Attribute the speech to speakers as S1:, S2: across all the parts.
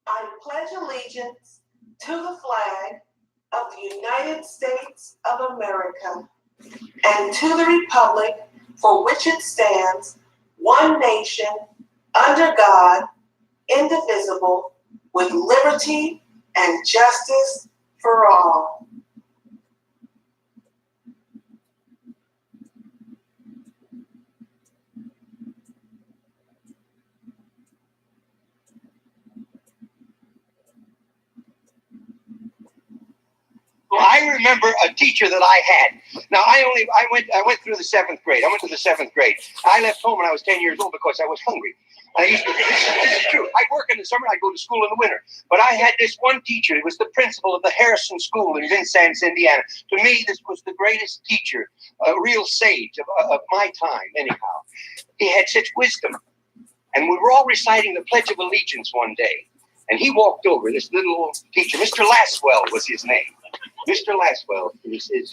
S1: I pledge allegiance to the flag of the United States of America and to the republic for which it stands, one nation, under God, indivisible, with liberty and justice for all.
S2: Well, I remember a teacher that I had. Now, I went through the seventh grade. I went to the seventh grade. I left home when I was 10 years old because I was hungry. And I used to, this is true. I'd work in the summer, I'd go to school in the winter. But I had this one teacher. He was the principal of the Harrison School in Vincennes, Indiana. To me, this was the greatest teacher, a real sage of my time, anyhow. He had such wisdom. And we were all reciting the Pledge of Allegiance one day. And he walked over, this little old teacher. Mr. Laswell was his name. Mr. Laswell is he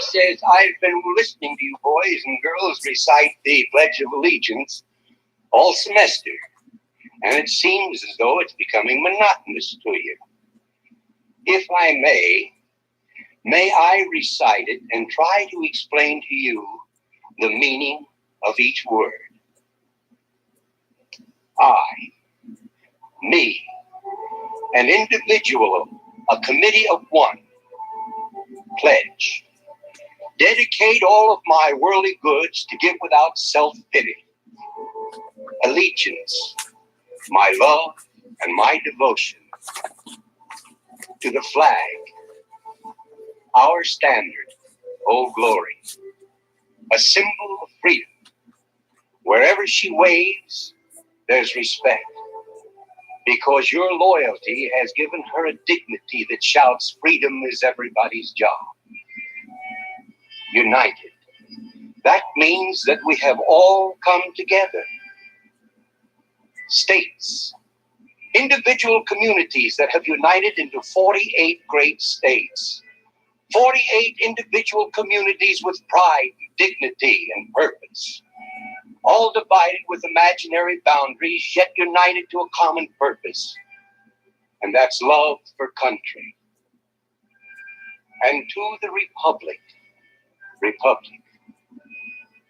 S2: says, I've been listening to you boys and girls recite the Pledge of Allegiance all semester, and it seems as though it's becoming monotonous to you. If I may I recite it and try to explain to you the meaning of each word. I, me, an individual, a committee of one, pledge, dedicate all of my worldly goods to give without self-pity, allegiance, my love and my devotion to the flag, our standard, Old Glory, a symbol of freedom. Wherever she waves, there's respect, because your loyalty has given her a dignity that shouts freedom is everybody's job. United. That means that we have all come together. States, individual communities that have united into 48 great states. 48 individual communities with pride, dignity, and purpose. All divided with imaginary boundaries, yet united to a common purpose. And that's love for country. And to the republic,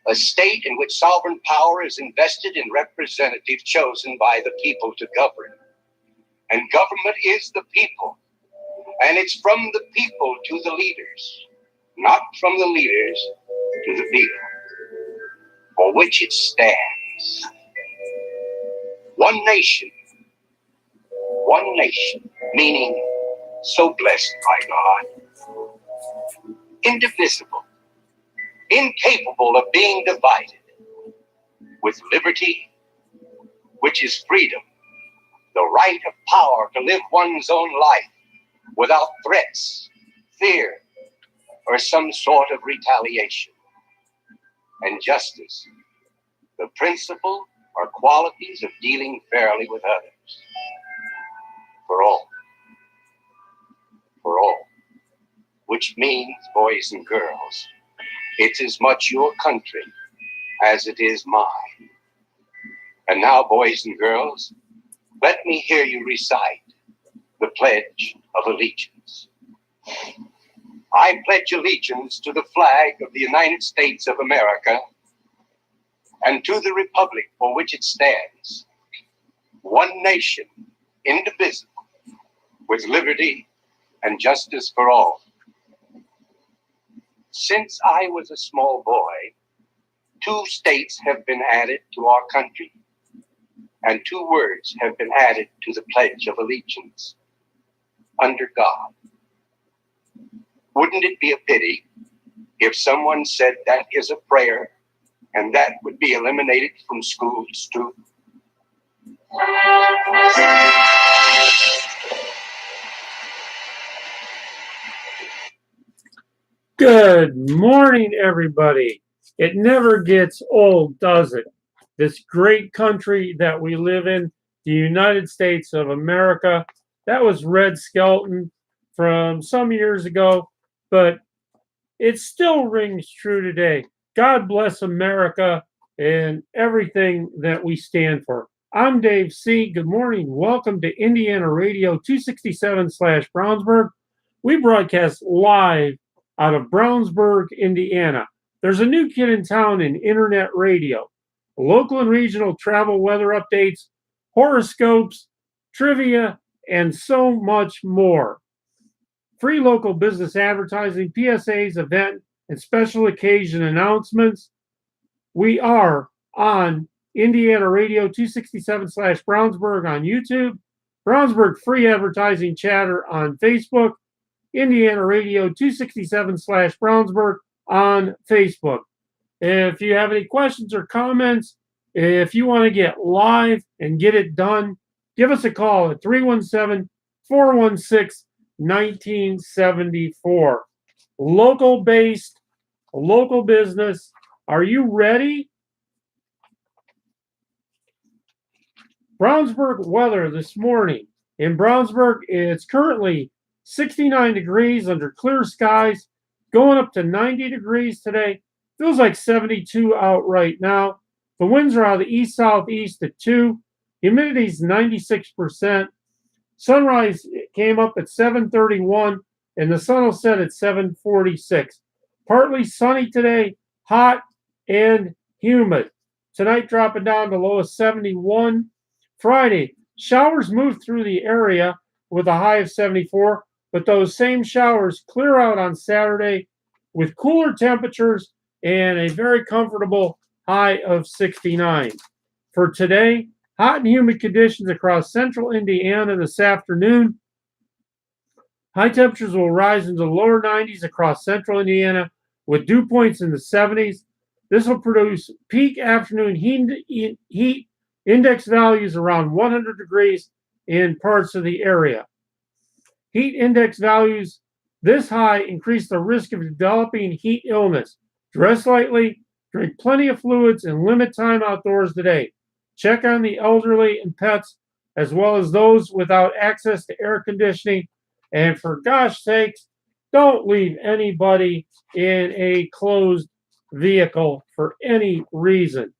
S2: a state in which sovereign power is invested in representatives chosen by the people to govern. And government is the people. And it's from the people to the leaders, not from the leaders to the people, for which it stands. One nation, meaning so blessed by God, indivisible, incapable of being divided, with liberty, which is freedom, the right of power to live one's own life without threats, fear, or some sort of retaliation. And justice, the principle or qualities of dealing fairly with others. For all, which means, boys and girls, it's as much your country as it is mine. And now, boys and girls, let me hear you recite the Pledge of Allegiance. I pledge allegiance to the flag of the United States of America and to the republic for which it stands, one nation, indivisible, with liberty and justice for all. Since I was a small boy, 2 states have been added to our country, and 2 words have been added to the Pledge of Allegiance: under God. Wouldn't it be a pity if someone said that is a prayer and that would be eliminated from schools too?
S3: Good morning, everybody. It never gets old, does it? This great country that we live in, the United States of America. That was Red Skelton from some years ago, but it still rings true today. God bless America and everything that we stand for. I'm Dave C. Good morning. Welcome to Indiana Radio 267/Brownsburg. We broadcast live out of Brownsburg, Indiana. There's a new kid in town in internet radio. Local and regional travel weather updates, horoscopes, trivia, and so much more. Free local business advertising, PSAs, event, and special occasion announcements. We are on Indiana Radio 267/Brownsburg on YouTube, Brownsburg Free Advertising Chatter on Facebook, Indiana Radio 267/Brownsburg on Facebook. If you have any questions or comments, if you want to get live and get it done, give us a call at 317-416-1974. Local based, local business. Are you ready? Brownsburg weather this morning. In Brownsburg, it's currently 69 degrees under clear skies, going up to 90 degrees today. Feels like 72 out right now. The winds are out of the east-southeast at 2. Humidity is 96%. Sunrise came up at 7:31, and the sun will set at 7:46. Partly sunny today, hot and humid. Tonight dropping down to low of 71. Friday, showers move through the area with a high of 74, but those same showers clear out on Saturday with cooler temperatures and a very comfortable high of 69. For today, hot and humid conditions across central Indiana this afternoon. High temperatures will rise into the lower 90s across central Indiana with dew points in the 70s. This will produce peak afternoon heat index values around 100 degrees in parts of the area. Heat index values this high increase the risk of developing heat illness. Dress lightly, drink plenty of fluids, and limit time outdoors today. Check on the elderly and pets, as well as those without access to air conditioning. And for gosh sakes, don't leave anybody in a closed vehicle for any reason.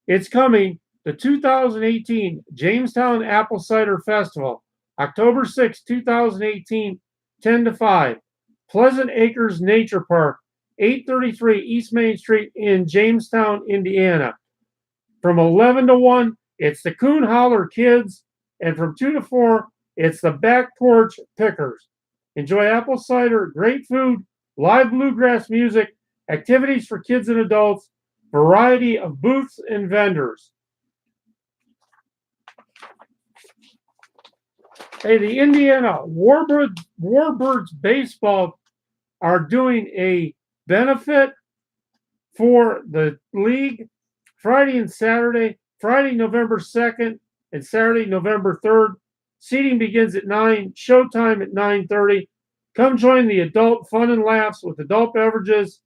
S3: It's coming, the 2018 Jamestown Apple Cider Festival, October 6, 2018, 10 to 5. Pleasant Acres Nature Park, 833 East Main Street in Jamestown, Indiana. From 11 to 1, it's the Coon Holler Kids, and from 2 to 4, it's the Back Porch Pickers. Enjoy apple cider, great food, live bluegrass music, activities for kids and adults, variety of booths and vendors. Hey, the Indiana Warbirds baseball are doing a benefit for the league Friday and Saturday. Friday, November 2nd and Saturday, November 3rd. Seating begins at 9, showtime at 9:30. Come join the adult fun and laughs with adult beverages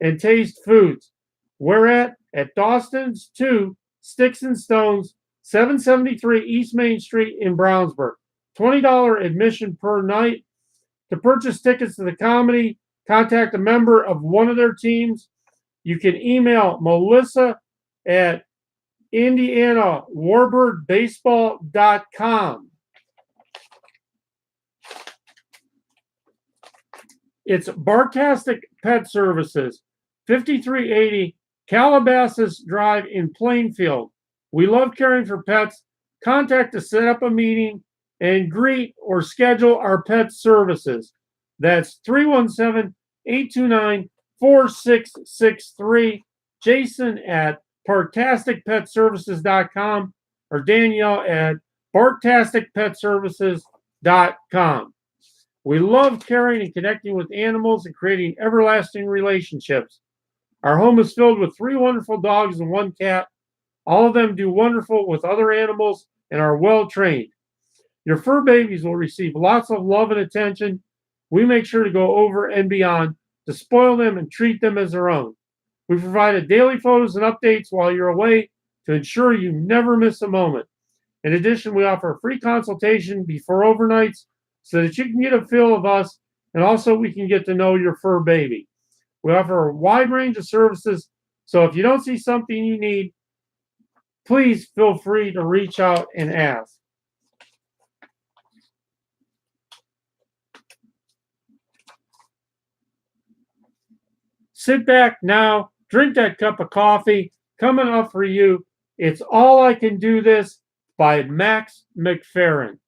S3: and taste foods. We're at Dawson's 2, Sticks and Stones, 773 East Main Street in Brownsburg. $20 admission per night. To purchase tickets to the comedy, contact a member of one of their teams. You can email Melissa at IndianaWarbirdBaseball.com. It's Bartastic Pet Services, 5380 Calabasas Drive in Plainfield. We love caring for pets. Contact to set up a meeting and greet or schedule our pet services. That's 317-829-4663. Jason at BartasticPetServices.com or Danielle at BartasticPetServices.com. We love caring and connecting with animals and creating everlasting relationships. Our home is filled with 3 wonderful dogs and 1 cat. All of them do wonderful with other animals and are well trained. Your fur babies will receive lots of love and attention. We make sure to go over and beyond to spoil them and treat them as their own. We provide daily photos and updates while you're away to ensure you never miss a moment. In addition, we offer a free consultation before overnights so that you can get a feel of us, and also we can get to know your fur baby. We offer a wide range of services. So if you don't see something you need, please feel free to reach out and ask. Sit back now, drink that cup of coffee. Coming up for you, It's All I Can Do This by Max McFerrin.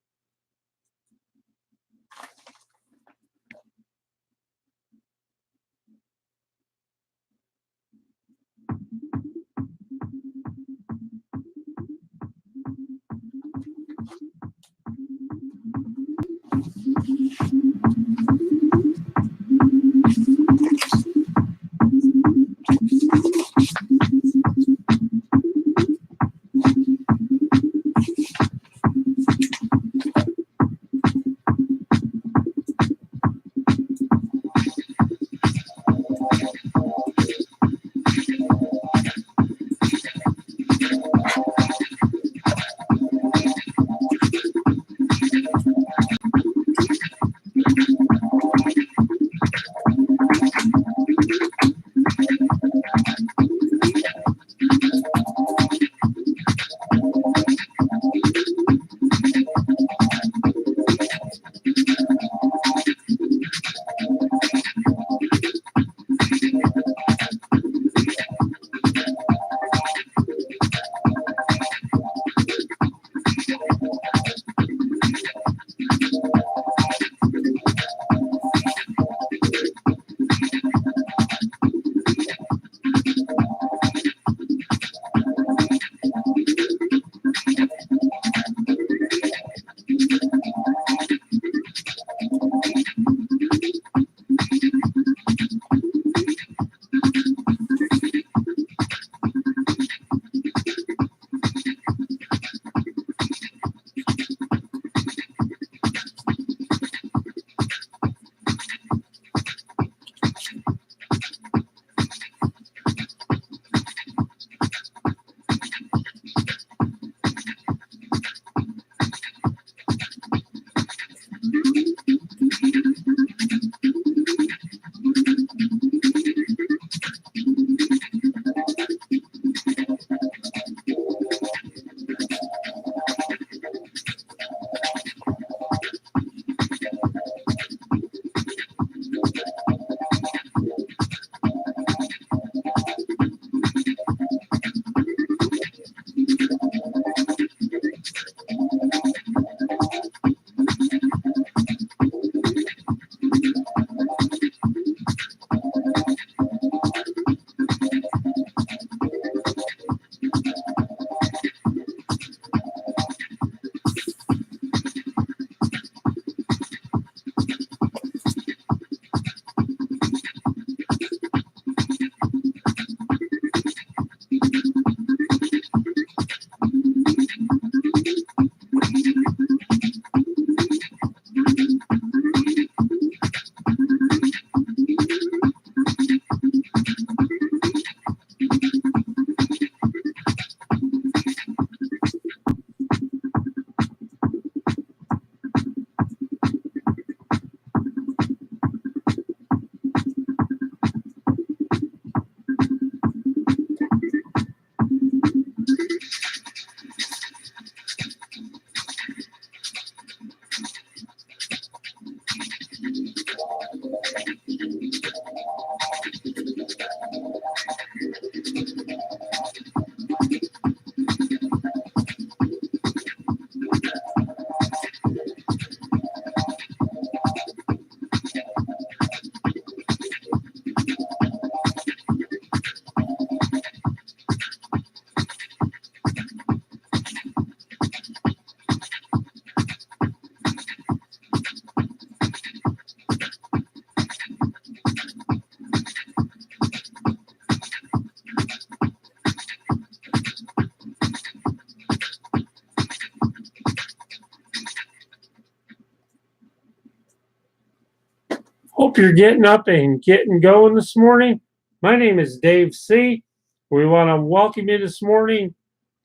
S3: Hope you're getting up and getting going this morning. My name is Dave C. We want to welcome you this morning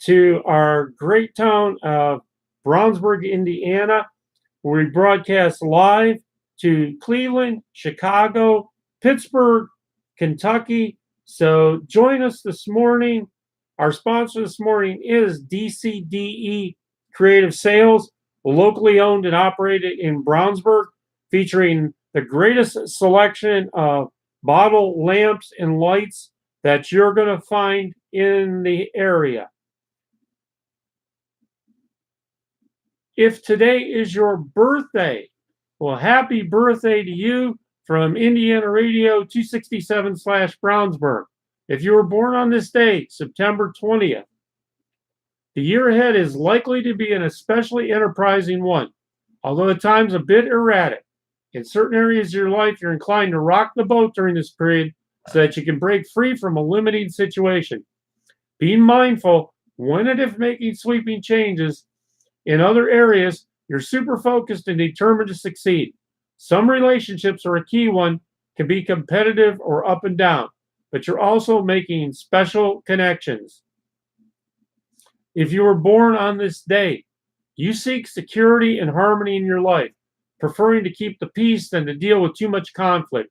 S3: to our great town of Brownsburg, Indiana, where we broadcast live to Cleveland, Chicago, Pittsburgh, Kentucky. So join us this morning. Our sponsor this morning is DCDE Creative Sales, locally owned and operated in Brownsburg, featuring the greatest selection of bottle lamps and lights that you're going to find in the area. If today is your birthday, well, happy birthday to you from Indiana Radio 267/Brownsburg. If you were born on this day, September 20th, the year ahead is likely to be an especially enterprising one, although at times a bit erratic. In certain areas of your life, you're inclined to rock the boat during this period so that you can break free from a limiting situation. Being mindful when and if making sweeping changes in other areas, you're super focused and determined to succeed. Some relationships, or a key one, can be competitive or up and down, but you're also making special connections. If you were born on this day, you seek security and harmony in your life, preferring to keep the peace than to deal with too much conflict.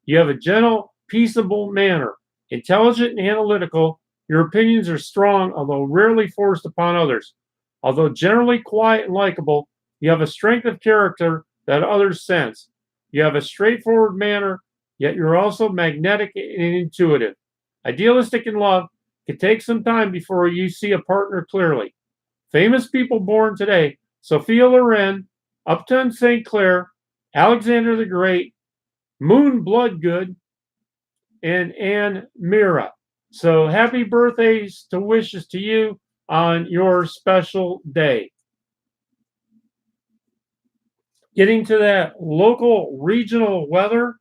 S3: You have a gentle, peaceable manner, intelligent and analytical. Your opinions are strong, although rarely forced upon others. Although generally quiet and likable, you have a strength of character that others sense. You have a straightforward manner, yet you're also magnetic and intuitive. Idealistic in love, it takes some time before you see a partner clearly. Famous people born today: Sophia Loren, Upton St. Clair, Alexander the Great, Moon Bloodgood, and Anne Mira. So happy birthdays to wishes to you on your special day. Getting to that local regional weather,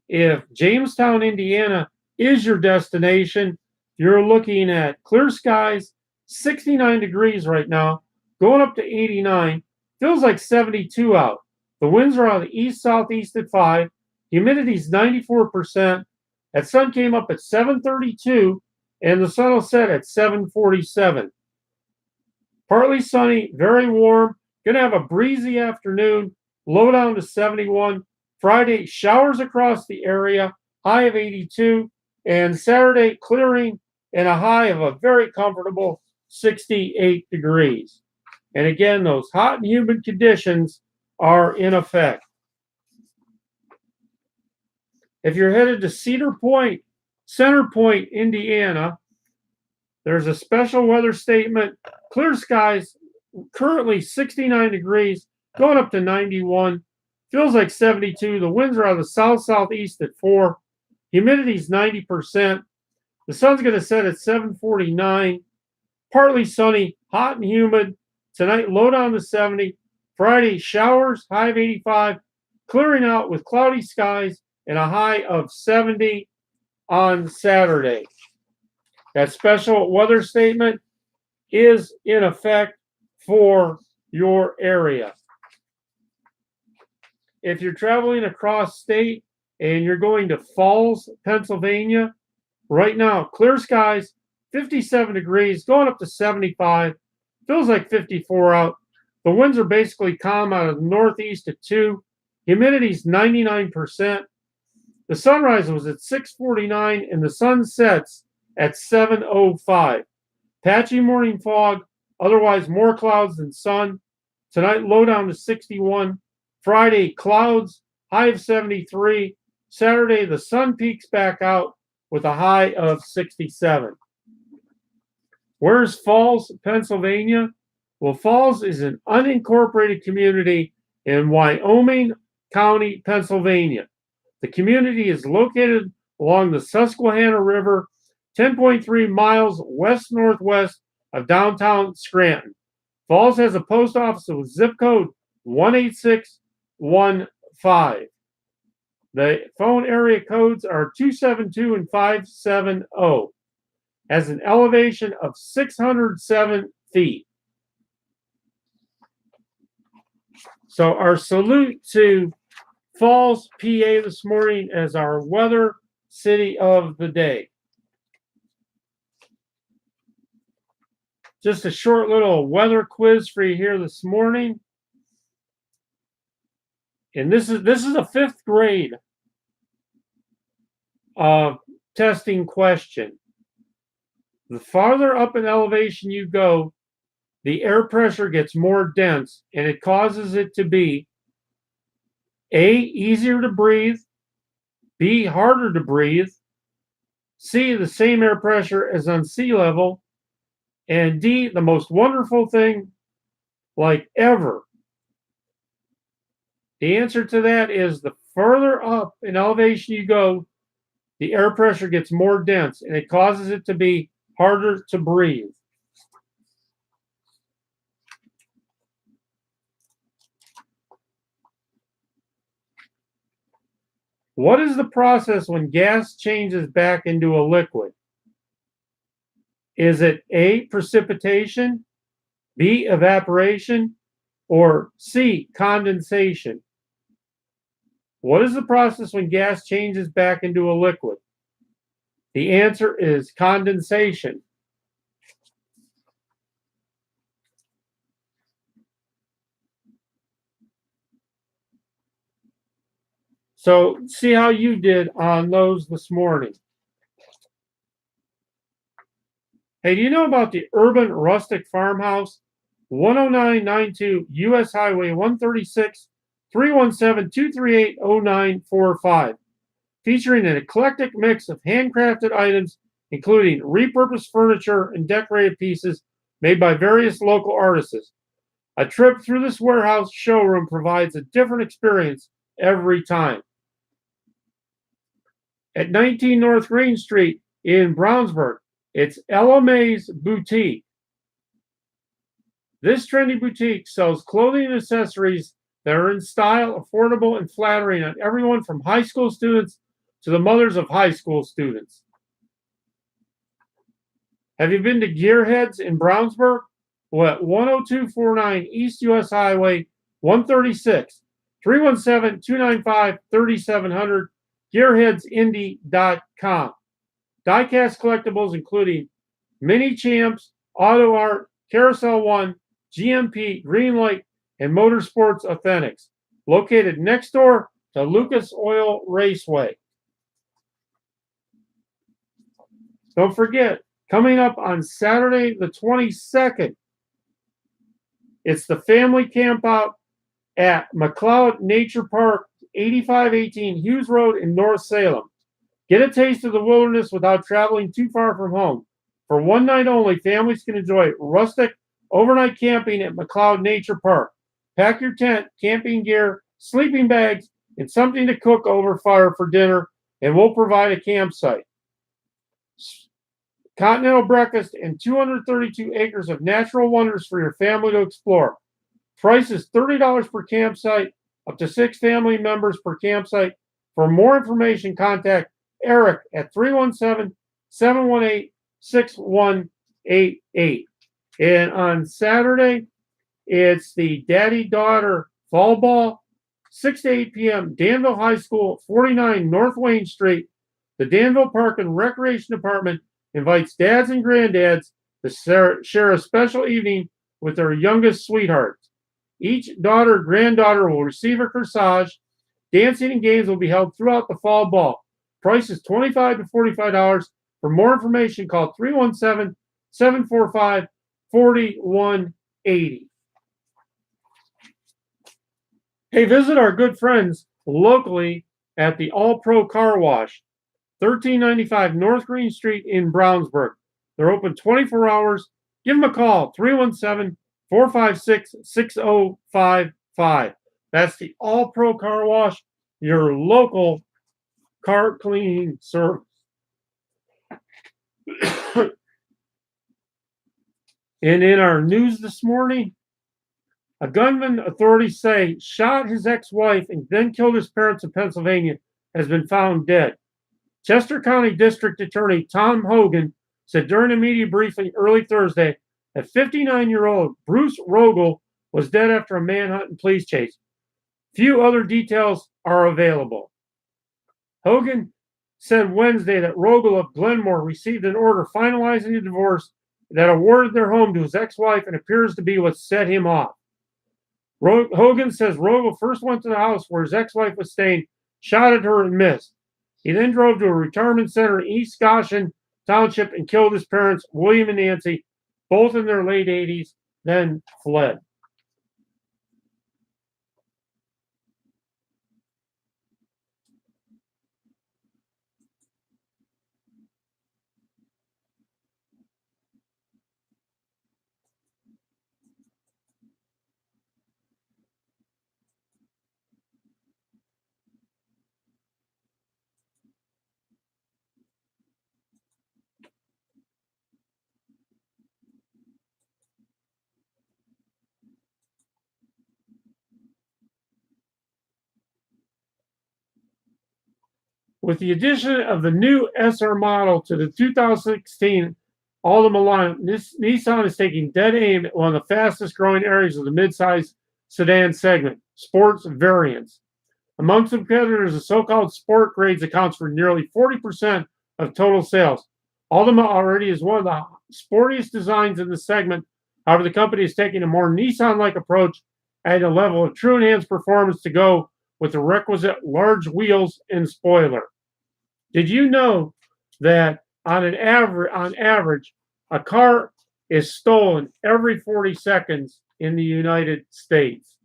S3: if Jamestown, Indiana is your destination, you're looking at clear skies, 69 degrees right now, going up to 89. Feels like 72 out. The winds are out of the east-southeast at 5. Humidity is 94%. That sun came up at 7:32, and the sun will set at 7:47. Partly sunny, very warm. Going to have a breezy afternoon. Low down to 71. Friday, showers across the area, high of 82. And Saturday, clearing and a high of a very comfortable 68 degrees. And again, those hot and humid conditions are in effect. If you're headed to Cedar Point, Center Point, Indiana, there's a special weather statement. Clear skies, currently 69 degrees, going up to 91. Feels like 72. The winds are out of the south-southeast at 4. Humidity is 90%. The sun's going to set at 7:49. Partly sunny, hot and humid. Tonight, low down to 70. Friday, showers, high of 85. Clearing out with cloudy skies and a high of 70 on Saturday. That special weather statement is in effect for your area. If you're traveling across state and you're going to Falls, Pennsylvania, right now, clear skies, 57 degrees, going up to 75. Feels like 54 out. The winds are basically calm out of the northeast at 2. Humidity is 99%. The sunrise was at 6:49 and the sun sets at 7:05. Patchy morning fog, otherwise more clouds than sun. Tonight, low down to 61. Friday, clouds, high of 73. Saturday, the sun peaks back out with a high of 67. Where's Falls, Pennsylvania? Well, Falls is an unincorporated community in Wyoming County, Pennsylvania. The community is located along the Susquehanna River, 10.3 miles west-northwest of downtown Scranton. Falls has a post office with zip code 18615. The phone area codes are 272 and 570. Has an elevation of 607 feet. So our salute to Falls, PA this morning as our weather city of the day. Just a short little weather quiz for you here this morning. And this is a 5th grade testing question. The farther up in elevation you go, the air pressure gets more dense, and it causes it to be A, easier to breathe, B, harder to breathe, C, the same air pressure as on sea level, and D, the most wonderful thing like ever. The answer to that is the further up in elevation you go, the air pressure gets more dense, and it causes it to be harder to breathe. What is the process when gas changes back into a liquid? Is it A, precipitation, B, evaporation, or C, condensation? What is the process when gas changes back into a liquid? The answer is condensation. So see how you did on those this morning. Hey, do you know about the Urban Rustic Farmhouse? 10992 US Highway 136, 317-238-0945. Featuring an eclectic mix of handcrafted items, including repurposed furniture and decorated pieces made by various local artists. A trip through this warehouse showroom provides a different experience every time. At 19 North Green Street in Brownsburg, it's Ella Mae's Boutique. This trendy boutique sells clothing and accessories that are in style, affordable, and flattering on everyone from high school students to the mothers of high school students. Have you been to Gearheads in Brownsburg? Well, at 10249 East US Highway 136, 317-295-3700, gearheadsindy.com. Diecast collectibles including Mini Champs, Auto Art, Carousel One, GMP, Greenlight, and Motorsports Authentics. Located next door to Lucas Oil Raceway. Don't forget, coming up on Saturday the 22nd, it's the family camp out at McLeod Nature Park, 8518 Hughes Road in North Salem. Get a taste of the wilderness without traveling too far from home. For one night only, families can enjoy rustic overnight camping at McLeod Nature Park. Pack your tent, camping gear, sleeping bags, and something to cook over fire for dinner, and we'll provide a campsite. Continental breakfast and 232 acres of natural wonders for your family to explore. Price is $30 per campsite, up to 6 family members per campsite. For more information, contact Eric at 317-718-6188. And on Saturday, it's the daddy-daughter fall ball, 6 to 8 p.m., Danville High School, 49 North Wayne Street. The Danville Park and Recreation Department invites dads and granddads to share a special evening with their youngest sweethearts. Each daughter or granddaughter will receive a corsage. Dancing and games will be held throughout the fall ball. Price is $25 to $45. For more information, call 317-745-4180. Hey, visit our good friends locally at the All Pro Car Wash, 1395 North Green Street in Brownsburg. They're open 24 hours. Give them a call, 317-456-6055. That's the All Pro Car Wash, your local car cleaning service. And in our news this morning, a gunman, authorities say, shot his ex-wife and then killed his parents in Pennsylvania, has been found dead. Chester County District Attorney Tom Hogan said during a media briefing early Thursday that 59-year-old Bruce Rogel was dead after a manhunt and police chase. Few other details are available. Hogan said Wednesday that Rogel of Glenmore received an order finalizing the divorce that awarded their home to his ex-wife and appears to be what set him off. Hogan says Rogel first went to the house where his ex-wife was staying, shot at her and missed. He then drove to a retirement center in East Goshen Township and killed his parents, William and Nancy, both in their late 80s, then fled. With the addition of the new SR model to the 2016 Altima line, Nissan is taking dead aim at one of the fastest growing areas of the midsize sedan segment, sports variants. Amongst competitors, the so-called sport grades accounts for nearly 40% of total sales. Altima already is one of the sportiest designs in the segment. However, the company is taking a more Nissan-like approach, adding a level of true enhanced performance to go with the requisite large wheels and spoiler. Did you know that on average, a car is stolen every 40 seconds in the United States?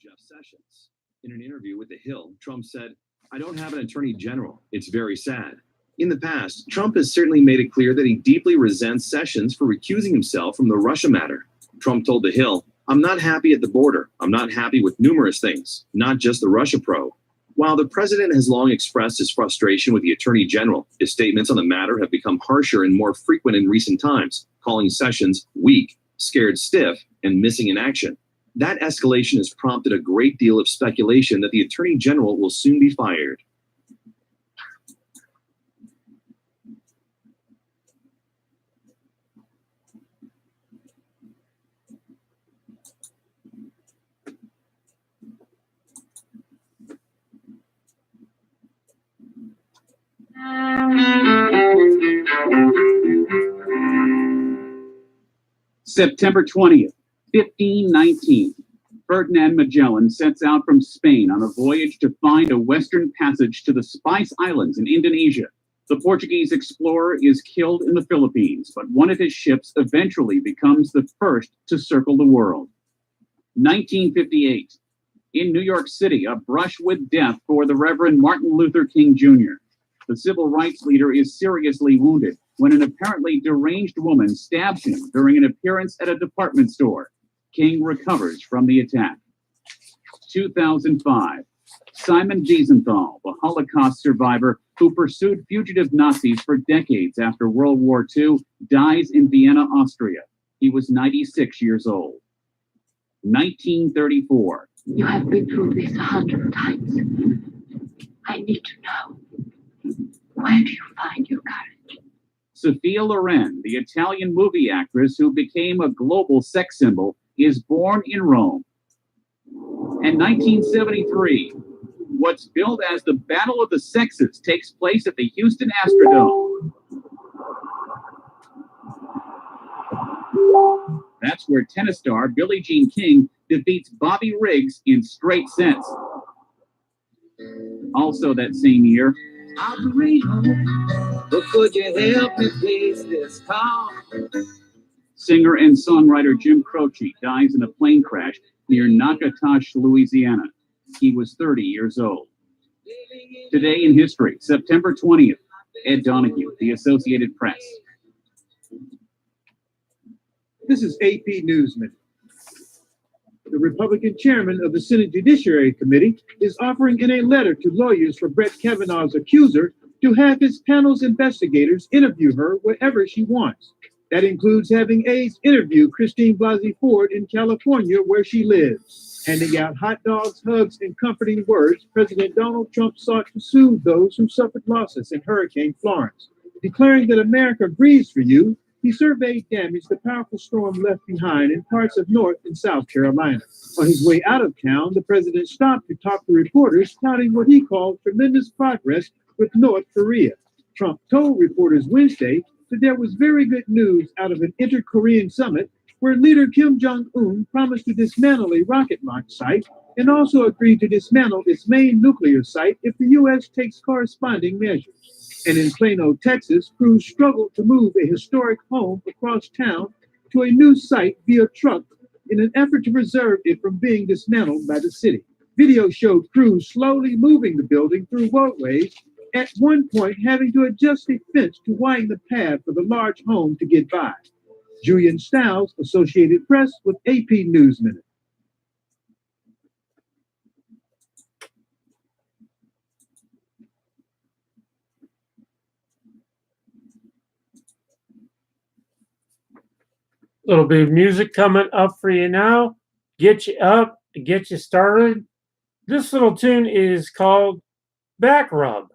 S4: Jeff Sessions. In an interview with The Hill, Trump said, "I don't have an attorney general. It's very sad." In the past, Trump has certainly made it clear that he deeply resents Sessions for recusing himself from the Russia matter. Trump told The Hill, "I'm not happy at the border. I'm not happy with numerous things, not just the Russia probe." While the president has long expressed his frustration with the attorney general, his statements on the matter have become harsher and more frequent in recent times, calling Sessions weak, scared stiff, and missing in action. That escalation has prompted a great deal of speculation that the attorney general will soon be fired.
S5: September 20th, 1519. Ferdinand Magellan sets out from Spain on a voyage to find a western passage to the Spice Islands in Indonesia. The Portuguese explorer is killed in the Philippines, but one of his ships eventually becomes the first to circle the world. 1958. In New York City, a brush with death for the Reverend Martin Luther King Jr. The civil rights leader is seriously wounded when an apparently deranged woman stabs him during an appearance at a department store. King recovers from the attack. 2005. Simon Wiesenthal, the Holocaust survivor who pursued fugitive Nazis for decades after World War II, dies in Vienna, Austria. He was 96 years old. 1934.
S6: You have been through this 100 times. I need to know, where do you find your courage?
S5: Sophia Loren, the Italian movie actress who became a global sex symbol, is born in Rome. And 1973, what's billed as the Battle of the Sexes takes place at the Houston Astrodome. That's where tennis star Billie Jean King defeats Bobby Riggs in straight sets. Also that same year,
S7: But could you help me please this call?
S5: singer and songwriter Jim Croce dies in a plane crash near Natchitoches, Louisiana. He was 30 years old. Today in history, September 20th, Ed Donahue, The Associated Press.
S8: This is AP Newsman. The Republican chairman of the Senate Judiciary Committee is offering in a letter to lawyers for Brett Kavanaugh's accuser to have his panel's investigators interview her wherever she wants. That includes having aides interview Christine Blasey Ford in California, where she lives. Handing out hot dogs, hugs, and comforting words, President Donald Trump sought to soothe those who suffered losses in Hurricane Florence, declaring that America grieves for you he surveyed damage the powerful storm left behind in parts of North and South Carolina. On his way out of town, the president stopped to talk to reporters, touting what he called tremendous progress with North Korea. Trump told reporters Wednesday that there was very good news out of an inter-Korean summit where leader Kim Jong-un promised to dismantle a rocket launch site and also agreed to dismantle its main nuclear site if the U.S. takes corresponding measures. And in Plano, Texas, crews struggled to move a historic home across town to a new site via truck in an effort to preserve it from being dismantled by the city. Video showed crews slowly moving the building through roadways, at one point having to adjust a fence to widen the path for the large home to get by. Julian Stiles, Associated Press, with AP News Minute.
S3: Little bit of music coming up for you now. Get you up, get you started. This little tune is called Back Rub.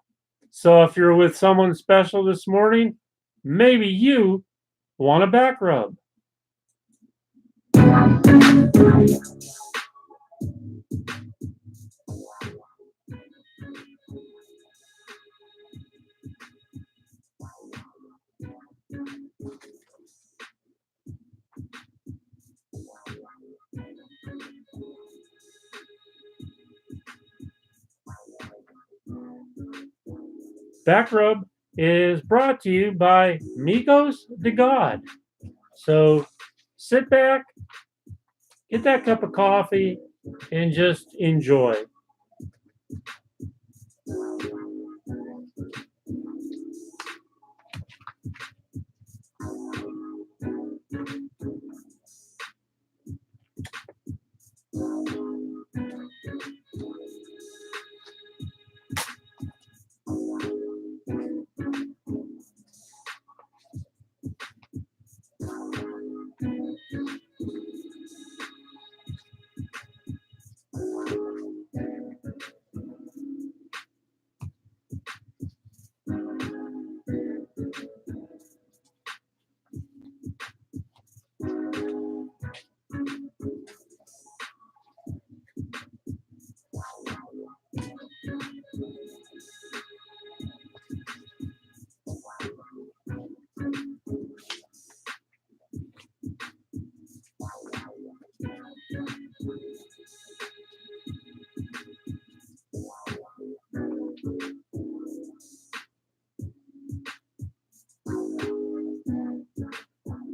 S3: So if you're with someone special this morning, maybe you want a back rub. Back Rub is brought to you by Migos de God. So sit back, get that cup of coffee, and just enjoy.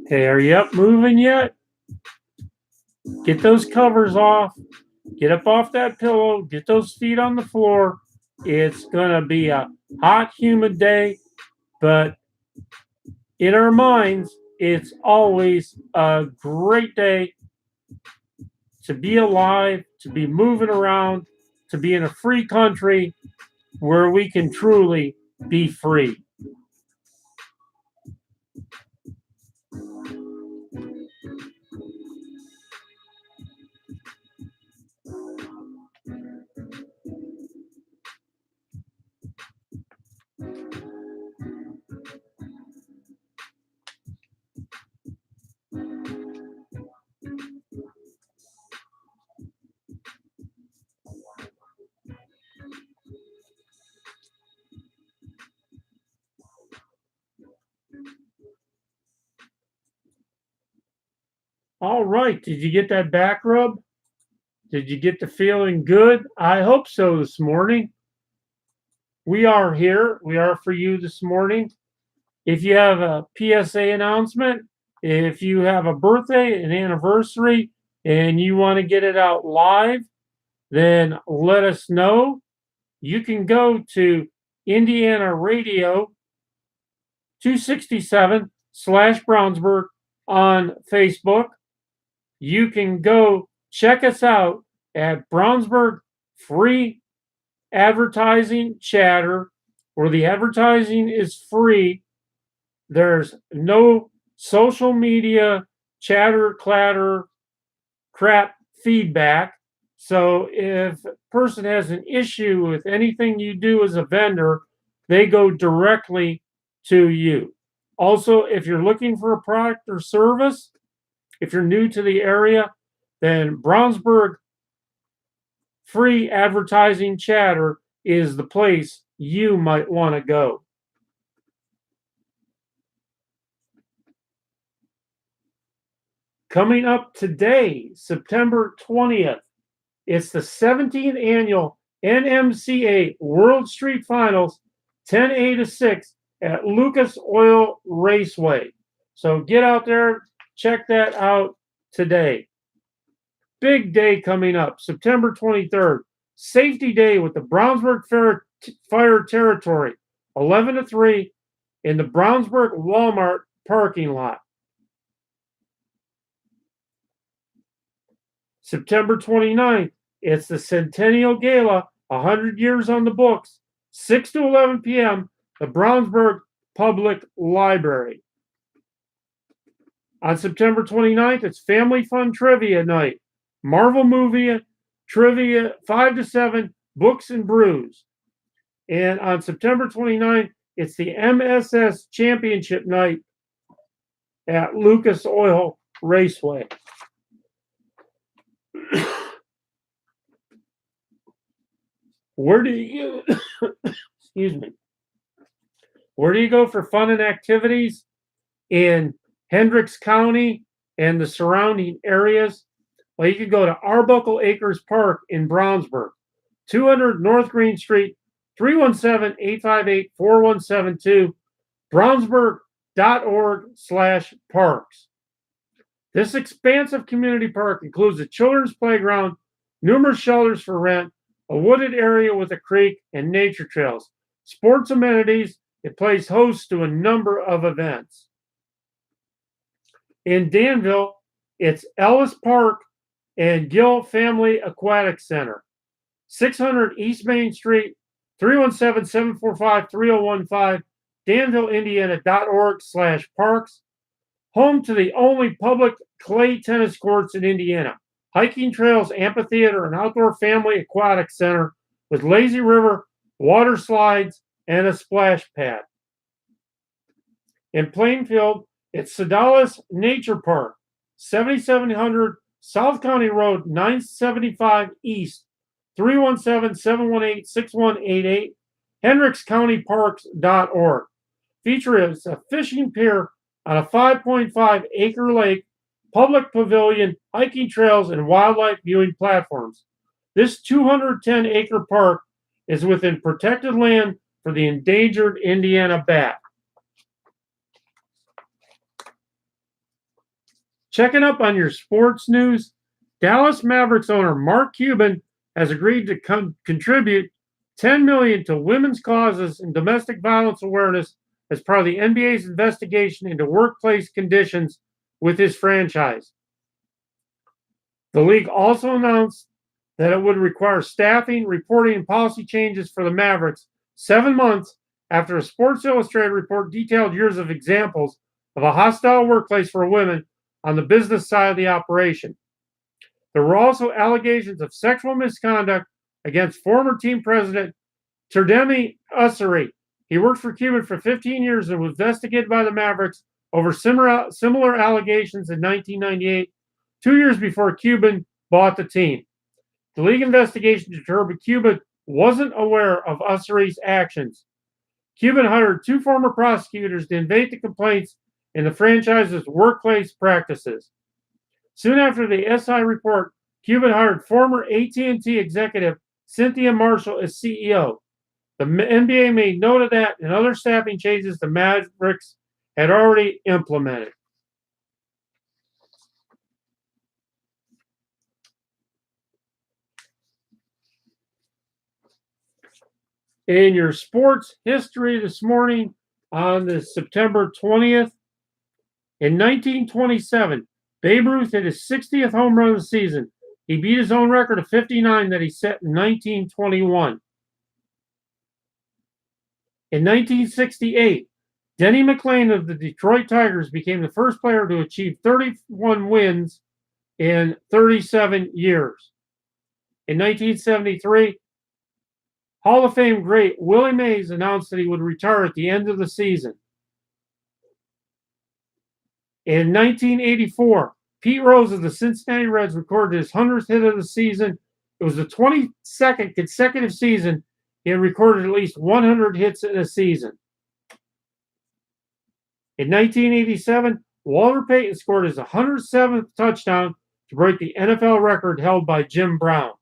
S3: Hey, are you up moving yet? Get those covers off. Get up off that pillow. Get those feet on the floor. It's going to be a hot, humid day, but in our minds, it's always a great day to be alive, to be moving around, to be in a free country where we can truly be free. All right. Did you get that back rub? Did you get to feeling good? I hope so this morning. We are here. We are for you this morning. If you have a PSA announcement, if you have a birthday, an anniversary, and you want to get it out live, then let us know. You can go to Indiana Radio 267/Brownsburg on Facebook. You can go check us out at Brownsburg Free Advertising Chatter, where the advertising is free. There's no social media chatter, clatter, crap feedback. So if a person has an issue with anything you do as a vendor, they go directly to you. Also, if you're looking for a product or service, if you're new to the area, then Brownsburg Free Advertising Chatter is the place you might want to go. Coming up today, September 20th, it's the 17th annual NMCA World Street Finals, 10A to 6 at Lucas Oil Raceway. So get out there, check that out today. Big day coming up, September 23rd, Safety Day with the Brownsburg Fire Territory, 11 to 3 in the Brownsburg Walmart parking lot. September 29th, it's the Centennial Gala, 100 years on the books, 6 to 11 p.m., the Brownsburg Public Library. On September 29th, it's Family Fun Trivia Night. Marvel movie trivia, 5 to 7, Books and Brews. And on September 29th, it's the MSS Championship Night at Lucas Oil Raceway. Where do you excuse me? Where do you go for fun and activities in Hendricks County and the surrounding areas? Well, you can go to Arbuckle Acres Park in Brownsburg, 200 North Green Street, 317-858-4172, brownsburg.org/parks. This expansive community park includes a children's playground, numerous shelters for rent, a wooded area with a creek, and nature trails. Sports amenities, it plays host to a number of events. In Danville, it's Ellis Park and Gill Family Aquatic Center, 600 East Main Street, 317-745-3015, danvilleindiana.org/parks. Home to the only public clay tennis courts in Indiana, hiking trails, amphitheater, and outdoor family aquatic center with lazy river, water slides, and a splash pad. In Plainfield, it's Sedalis Nature Park, 7700 South County Road, 975 East, 317-718-6188, hendrickscountyparks.org. Features a fishing pier on a 5.5 acre lake, public pavilion, hiking trails, and wildlife viewing platforms. This 210 acre park is within protected land for the endangered Indiana bat. Checking up on your sports news, Dallas Mavericks owner Mark Cuban has agreed to contribute $10 million to women's causes and domestic violence awareness as part of the NBA's investigation into workplace conditions with his franchise. The league also announced that it would require staffing, reporting, and policy changes for the Mavericks 7 months after a Sports Illustrated report detailed years of examples of a hostile workplace for women on the business side of the operation. There were also allegations of sexual misconduct against former team president Terdemi Ussery. He worked for Cuban for 15 years and was investigated by the Mavericks over similar allegations in 1998, 2 years before Cuban bought the team. The league investigation determined Cuban wasn't aware of Ussery's actions. Cuban hired 2 former prosecutors to investigate the complaints in the franchise's workplace practices. Soon after the SI report, Cuban hired former AT&T executive Cynthia Marshall as CEO. The NBA made note of that and other staffing changes the Mavericks had already implemented. In your sports history this morning, on the September 20th, in 1927, Babe Ruth hit his 60th home run of the season. He beat his own record of 59 that he set in 1921. In 1968, Denny McLain of the Detroit Tigers became the first player to achieve 31 wins in 37 years. In 1973, Hall of Fame great Willie Mays announced that he would retire at the end of the season. In 1984, Pete Rose of the Cincinnati Reds recorded his 100th hit of the season. It was the 22nd consecutive season he had recorded at least 100 hits in a season. In 1987, Walter Payton scored his 107th touchdown to break the NFL record held by Jim Brown.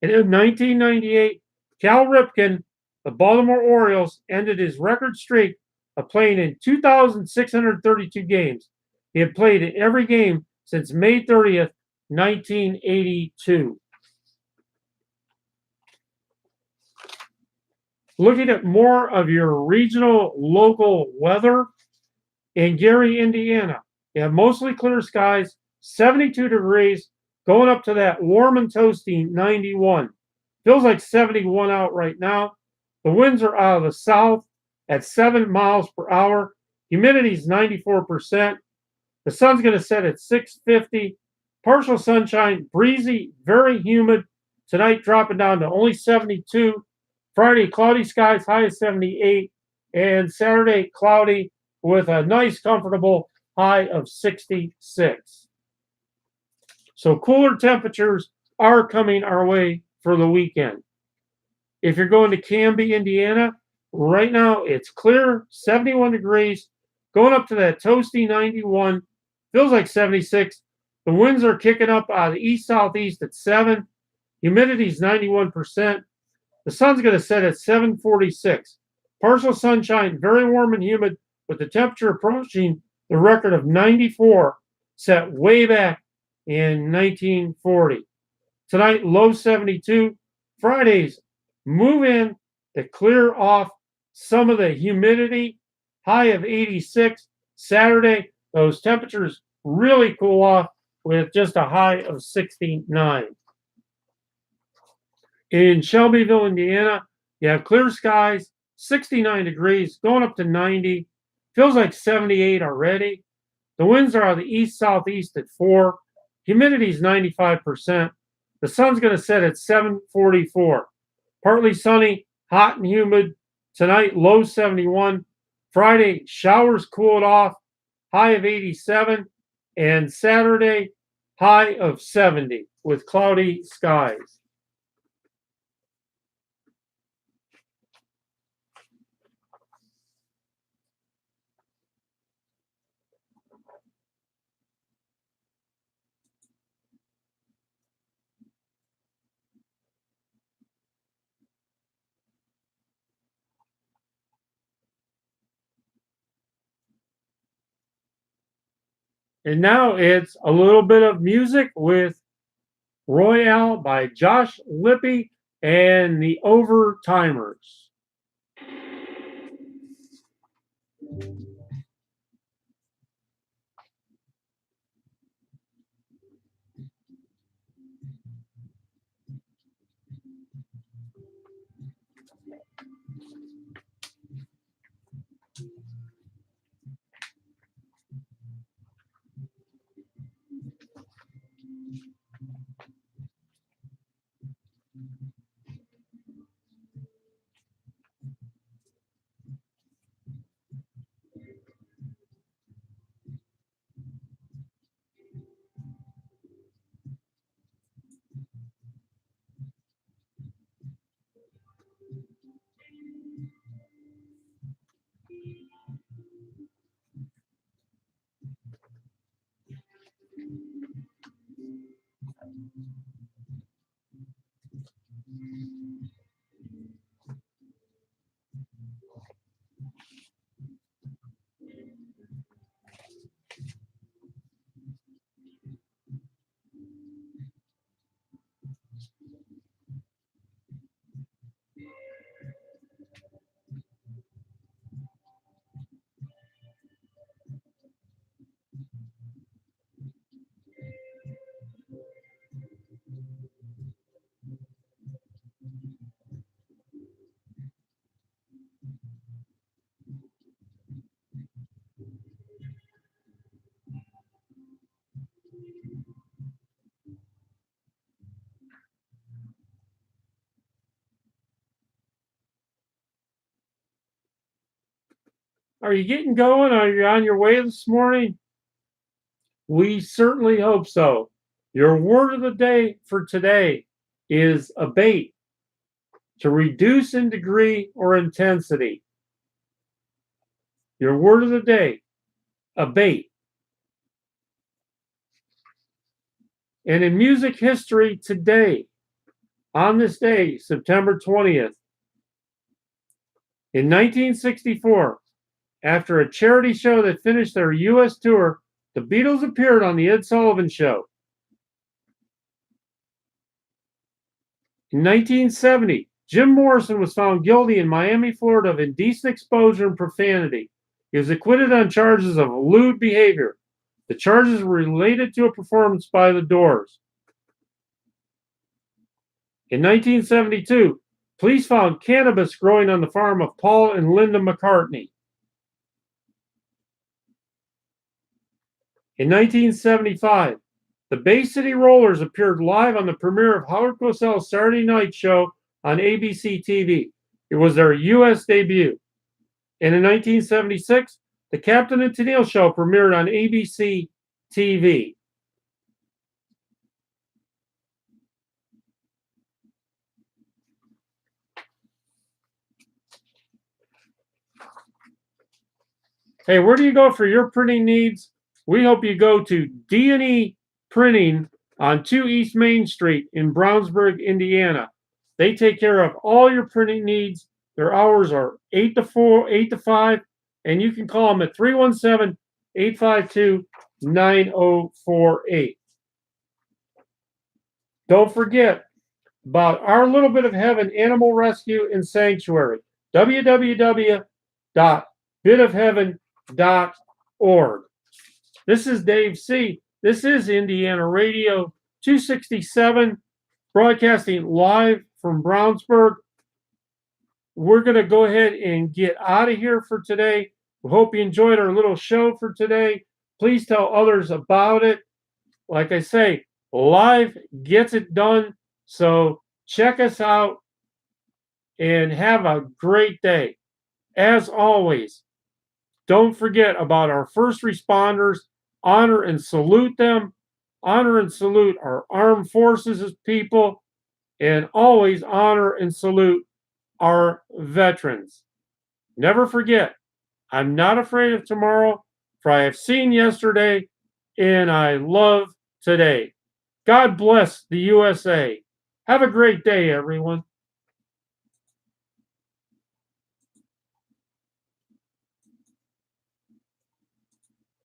S3: And in 1998, Cal Ripken, the Baltimore Orioles, ended his record streak of playing in 2,632 games. He had played in every game since May 30th, 1982. Looking at more of your regional local weather, in Gary, Indiana, you have mostly clear skies, 72 degrees, going up to that warm and toasty 91. Feels like 71 out right now. The winds are out of the south at 7 miles per hour. Humidity is 94%. The sun's going to set at 6:50. Partial sunshine, breezy, very humid. Tonight dropping down to only 72. Friday, cloudy skies, high of 78. And Saturday, cloudy with a nice, comfortable high of 66. So cooler temperatures are coming our way for the weekend. If you're going to Canby, Indiana, right now it's clear, 71 degrees, going up to that toasty 91, feels like 76. The winds are kicking up out of the east-southeast at 7. Humidity is 91%. The sun's going to set at 7:46. Partial sunshine, very warm and humid, with the temperature approaching the record of 94 set way back in 1940. Tonight, low 72. Fridays, move in to clear off some of the humidity, high of 86. Saturday, those temperatures really cool off with just a high of 69. In Shelbyville, Indiana, you have clear skies, 69 degrees, going up to 90. Feels like 78 already. The winds are out of the east-southeast at 4. Humidity is 95%. The sun's going to set at 7:44. Partly sunny, hot and humid. Tonight, low 71. Friday, showers cool it off, high of 87. And Saturday, high of 70 with cloudy skies. And now it's a little bit of music with Royale by Josh Lippy and the Overtimers. Are you getting going? Are you on your way this morning? We certainly hope so. Your word of the day for today is abate, to reduce in degree or intensity. Your word of the day, abate. And in music history today, on this day, September 20th, in 1964, after a charity show that finished their U.S. tour, the Beatles appeared on The Ed Sullivan Show. In 1970, Jim Morrison was found guilty in Miami, Florida of indecent exposure and profanity. He was acquitted on charges of lewd behavior. The charges were related to a performance by the Doors. In 1972, police found cannabis growing on the farm of Paul and Linda McCartney. In 1975, the Bay City Rollers appeared live on the premiere of Howard Cosell's Saturday Night Show on ABC TV. It was their U.S. debut. And in 1976, the Captain and Tennille Show premiered on ABC TV. Hey, where do you go for your printing needs? We hope you go to D&E Printing on 2 East Main Street in Brownsburg, Indiana. They take care of all your printing needs. Their hours are 8 to 4, 8 to 5, and you can call them at 317-852-9048. Don't forget about our little bit of heaven animal rescue and sanctuary. www.bitofheaven.org. This is Dave C. This is Indiana Radio 267, broadcasting live from Brownsburg. We're going to go ahead and get out of here for today. We hope you enjoyed our little show for today. Please tell others about it. Like I say, live gets it done. So check us out and have a great day. As always, don't forget about our first responders. Honor and salute them. Honor and salute our armed forces as people. And always honor and salute our veterans. Never forget, I'm not afraid of tomorrow, for I have seen yesterday and I love today. God bless the USA. Have a great day, everyone.